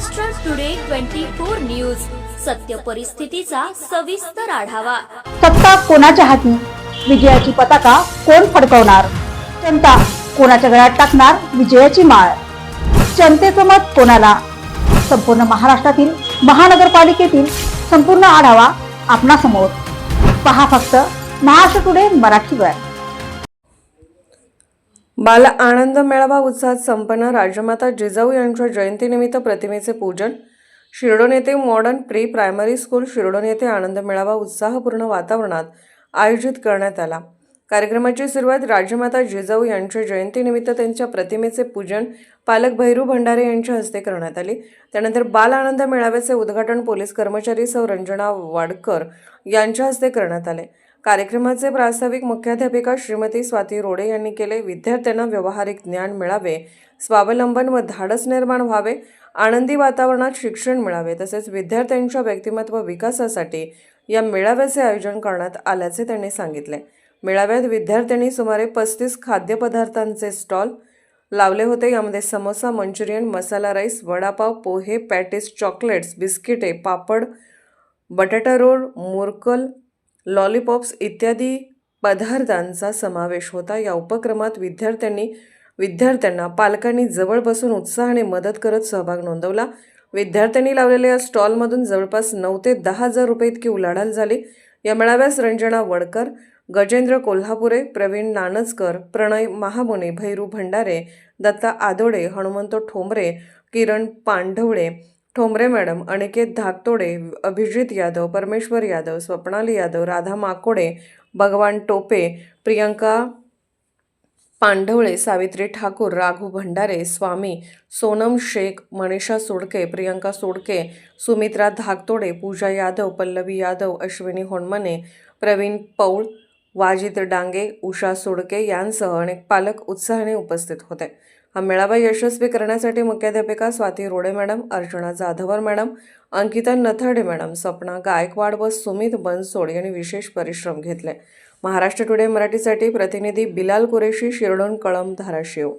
Maharashtra today 24 news, सत्य परिस्थितीचा सविस्तर आढावा। सत्ता कोणाच्या हाती, विजयाची पताका कोण फडकवणार, जनता कोणाच्या गळ्यात टाकणार विजयाची माळ, जनतेचं मत कोणाला, संपूर्ण महाराष्ट्रातील महानगरपालिकेतील संपूर्ण आढावा आपणासमोर पहा फक्त महाराष्ट्र टुडे मराठीवर। बाल आनंद मेळावा उत्साहात संपन्न। राजमाता जिजाऊ यांच्या जयंतीनिमित्त प्रतिमेचे पूजन। शिरडोन येथे modern pre primary school Shirdon येथे आनंद मेळावा उत्साहपूर्ण वातावरणात आयोजित करण्यात आला। कार्यक्रमाची सुरुवात राजमाता जिजाऊ यांच्या जयंतीनिमित्त त्यांच्या प्रतिमेचे पूजन पालक भैरू भंडारे यांच्या हस्ते करण्यात आले। त्यानंतर बाल आनंद मेळाव्याचे उद्घाटन पोलीस कर्मचारी सौ रंजना वाडकर यांच्या हस्ते करण्यात आले। कार्यक्रमाचे प्रास्ताविक मुख्याध्यापिका श्रीमती स्वाती रोडे यांनी केले। विद्यार्थ्यांना व्यावहारिक ज्ञान मिळावे, स्वावलंबन व धाडस निर्माण व्हावे, आनंदी वातावरणात शिक्षण मिळावे, तसेच विद्यार्थ्यांच्या व्यक्तिमत्व विकासासाठी या मेळाव्याचे आयोजन करण्यात आल्याचे त्यांनी सांगितले। मेळाव्यात विद्यार्थ्यांनी सुमारे 35 खाद्यपदार्थांचे स्टॉल लावले होते। यामध्ये समोसा, मंचुरियन, मसाला राईस, वडापाव, पोहे, पॅटीस, चॉकलेट्स, बिस्किटे, पापड, बटाटा रोल, मुरकल, लॉलीपॉप्स इत्यादी पदार्थांचा समावेश होता। या उपक्रमात विद्यार्थ्यांना पालकांनी जवळ बसून उत्साहाने मदत करत सहभाग नोंदवला। विद्यार्थ्यांनी लावलेल्या या स्टॉलमधून जवळपास 9 ते 10 हजार रुपये इतकी उलाढाल झाली। या मेळाव्यास रंजना वडकर, गजेंद्र कोल्हापुरे, प्रवीण नानजकर, प्रणय महामुनी, भैरू भंडारे, दत्ता आदोडे, हनुमंत ठोंबरे, किरण पांढवळे, ठोंबरे मॅडम, अनिकेत धाकतोडे, अभिजित यादव, परमेश्वर यादव, स्वप्नाली यादव, राधा माकोडे, भगवान टोपे, प्रियंका पांढवळे, सावित्री ठाकूर, राघू भंडारे, स्वामी, सोनम शेख, मनीषा सोडके, प्रियंका सोडके, सुमित्रा धाकतोडे, पूजा यादव, पल्लवी यादव, अश्विनी होनमने, प्रवीण पौळ, वाजित डांगे, उषा सोडके यांसह अनेक पालक उत्साहाने उपस्थित होते। हा मेळावा यशस्वी करण्यासाठी मुख्याध्यापिका Swati Rode madam, Archana Jadhavar madam, Ankita Nathade madam, Sapna Gaikwad व सुमित बनसोड यांनी विशेष परिश्रम घेतले। महाराष्ट्र टुडे मराठीसाठी प्रतिनिधी बिलाल कुरेशी, शिरडोन, कळंब, धाराशिव।